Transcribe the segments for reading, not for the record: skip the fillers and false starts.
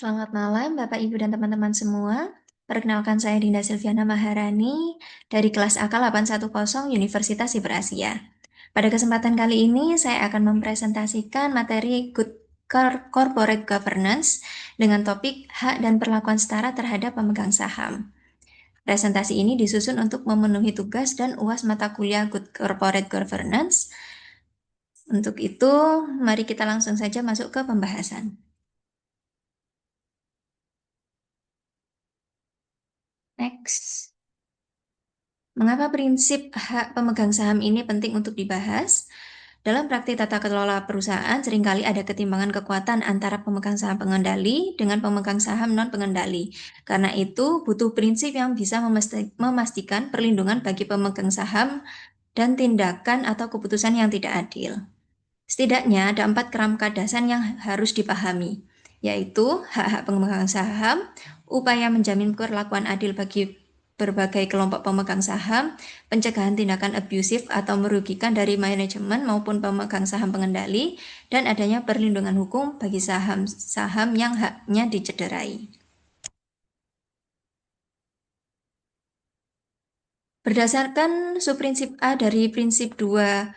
Selamat malam, Bapak, Ibu, dan teman-teman semua. Perkenalkan saya Dinda Silviana Maharani dari kelas AK 810 Universitas Siber Asia. Pada kesempatan kali ini, saya akan mempresentasikan materi Good Corporate Governance dengan topik hak dan perlakuan setara terhadap pemegang saham. Presentasi ini disusun untuk memenuhi tugas dan UAS mata kuliah Good Corporate Governance. Untuk itu, mari kita langsung saja masuk ke pembahasan. Next. Mengapa prinsip hak pemegang saham ini penting untuk dibahas? Dalam praktik tata kelola perusahaan, seringkali ada ketimbangan kekuatan antara pemegang saham pengendali dengan pemegang saham non-pengendali. Karena itu, butuh prinsip yang bisa memastikan perlindungan bagi pemegang saham dan tindakan atau keputusan yang tidak adil. Setidaknya ada 4 kerangka dasar yang harus dipahami, yaitu hak-hak pemegang saham, upaya menjamin perlakuan adil bagi berbagai kelompok pemegang saham, pencegahan tindakan abusif atau merugikan dari manajemen maupun pemegang saham pengendali, dan adanya perlindungan hukum bagi saham-saham yang haknya dicederai. Berdasarkan subprinsip A dari prinsip 2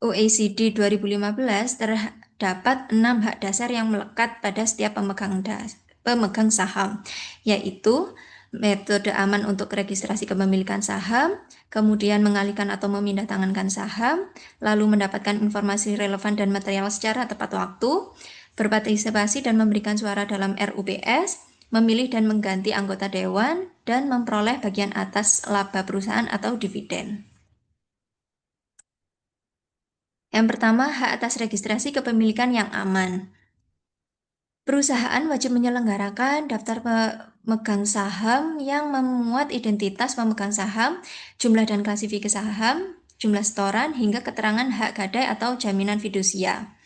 OECD 2015, terdapat 6 hak dasar yang melekat pada setiap pemegang saham, yaitu metode aman untuk registrasi kepemilikan saham, kemudian mengalihkan atau memindahtangankan saham, lalu mendapatkan informasi relevan dan material secara tepat waktu, berpartisipasi dan memberikan suara dalam RUPS, memilih dan mengganti anggota dewan, dan memperoleh bagian atas laba perusahaan atau dividen. Yang pertama, hak atas registrasi kepemilikan yang aman. Perusahaan wajib menyelenggarakan daftar pemegang saham yang memuat identitas pemegang saham, jumlah dan klasifikasi saham, jumlah setoran, hingga keterangan hak gadai atau jaminan fidusia.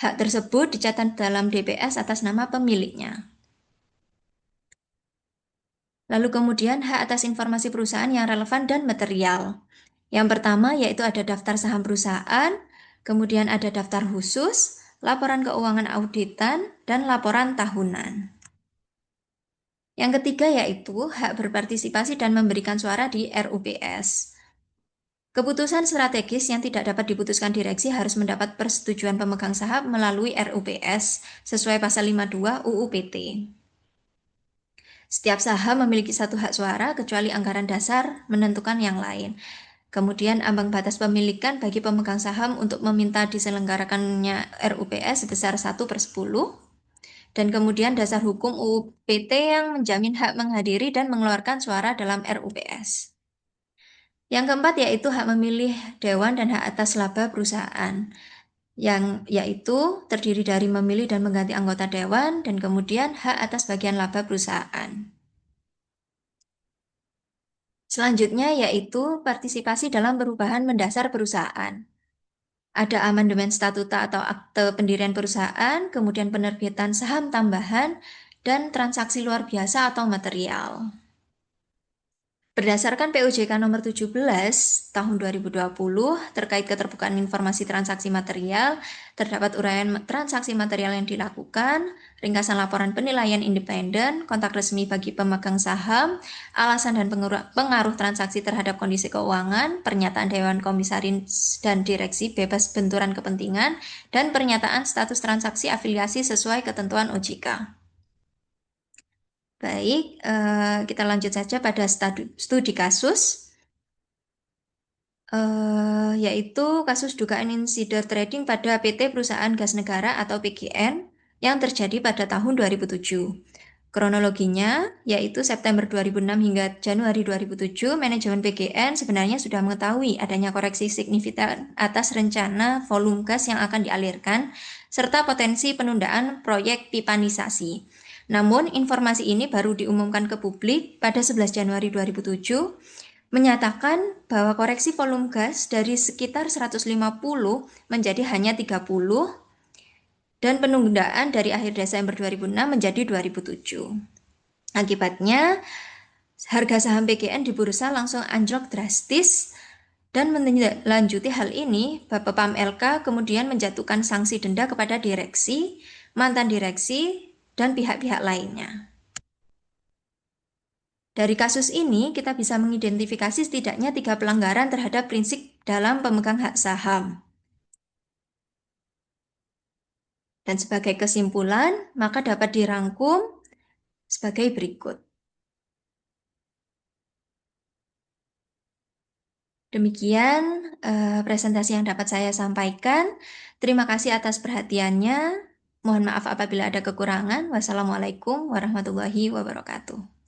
Hak tersebut dicatat dalam DPS atas nama pemiliknya. Lalu kemudian hak atas informasi perusahaan yang relevan dan material. Yang pertama yaitu ada daftar saham perusahaan, kemudian ada daftar khusus, laporan keuangan auditan, dan laporan tahunan. Yang ketiga yaitu hak berpartisipasi dan memberikan suara di RUPS. Keputusan strategis yang tidak dapat diputuskan direksi harus mendapat persetujuan pemegang saham melalui RUPS sesuai pasal 52 UU PT. Setiap saham memiliki satu hak suara kecuali anggaran dasar menentukan yang lain. Kemudian ambang batas pemilikan bagi pemegang saham untuk meminta diselenggarakannya RUPS sebesar 1/10. Dan kemudian dasar hukum UU PT yang menjamin hak menghadiri dan mengeluarkan suara dalam RUPS. Yang keempat yaitu hak memilih dewan dan hak atas laba perusahaan. Yang yaitu terdiri dari memilih dan mengganti anggota dewan dan kemudian hak atas bagian laba perusahaan. Selanjutnya yaitu partisipasi dalam perubahan mendasar perusahaan. Ada amandemen statuta atau akte pendirian perusahaan, kemudian penerbitan saham tambahan, dan transaksi luar biasa atau material. Berdasarkan POJK nomor 17 tahun 2020 terkait keterbukaan informasi transaksi material, terdapat uraian transaksi material yang dilakukan, ringkasan laporan penilaian independen, kontak resmi bagi pemegang saham, alasan dan pengaruh transaksi terhadap kondisi keuangan, pernyataan Dewan Komisaris dan Direksi bebas benturan kepentingan, dan pernyataan status transaksi afiliasi sesuai ketentuan OJK. Baik, kita lanjut saja pada studi kasus, yaitu kasus dugaan insider trading pada PT Perusahaan Gas Negara atau PGN yang terjadi pada tahun 2007. Kronologinya, yaitu September 2006 hingga Januari 2007, manajemen PGN sebenarnya sudah mengetahui adanya koreksi signifikan atas rencana volume gas yang akan dialirkan, serta potensi penundaan proyek pipanisasi. Namun, informasi ini baru diumumkan ke publik pada 11 Januari 2007, menyatakan bahwa koreksi volume gas dari sekitar 150 menjadi hanya 30, dan penundaan dari akhir Desember 2006 menjadi 2007. Akibatnya, harga saham PGN di bursa langsung anjlok drastis, dan menindaklanjuti hal ini, Bapepam LK kemudian menjatuhkan sanksi denda kepada direksi mantan direksi, dan pihak-pihak lainnya. Dari kasus ini, kita bisa mengidentifikasi setidaknya 3 pelanggaran terhadap prinsip dalam pemegang hak saham. Dan sebagai kesimpulan, maka dapat dirangkum sebagai berikut. Demikian presentasi yang dapat saya sampaikan. Terima kasih atas perhatiannya. Mohon maaf apabila ada kekurangan. Wassalamualaikum warahmatullahi wabarakatuh.